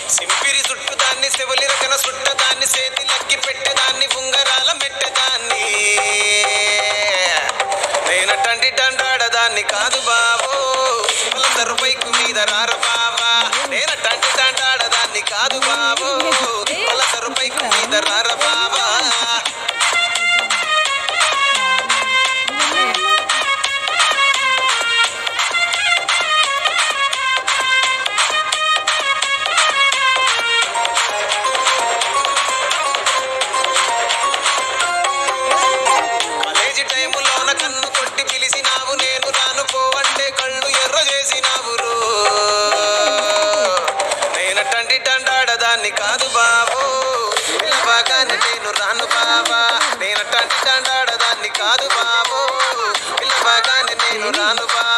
సింపిరి చుట్టుదాన్ని సెవలి రకన సుట్టదాన్ని చేతిలక్కి పెట్టేదాన్ని ఉంగరాల మెట్టేదాన్ని నేనటండి దండాడదాన్ని కాదు బాబో వాళ్ళందరూ బైకు మీద రారు బాబా నేనటండి దండాడదాన్ని కాదు బాబో వాళ్ళందరూ బైకు మీద రారు బాబా కన్ను కొట్టి పిలిచినావు నేను రాను పోవంటే కళ్ళు ఎర్ర చేసినావు నేనటండి దండాడదాన్ని కాదు బాబో పిల్లబాగానే నేను రాను బాబా నేనటండి దండాడదాన్ని కాదు బాబో పిల్లబాగానే నేను రాను బాబా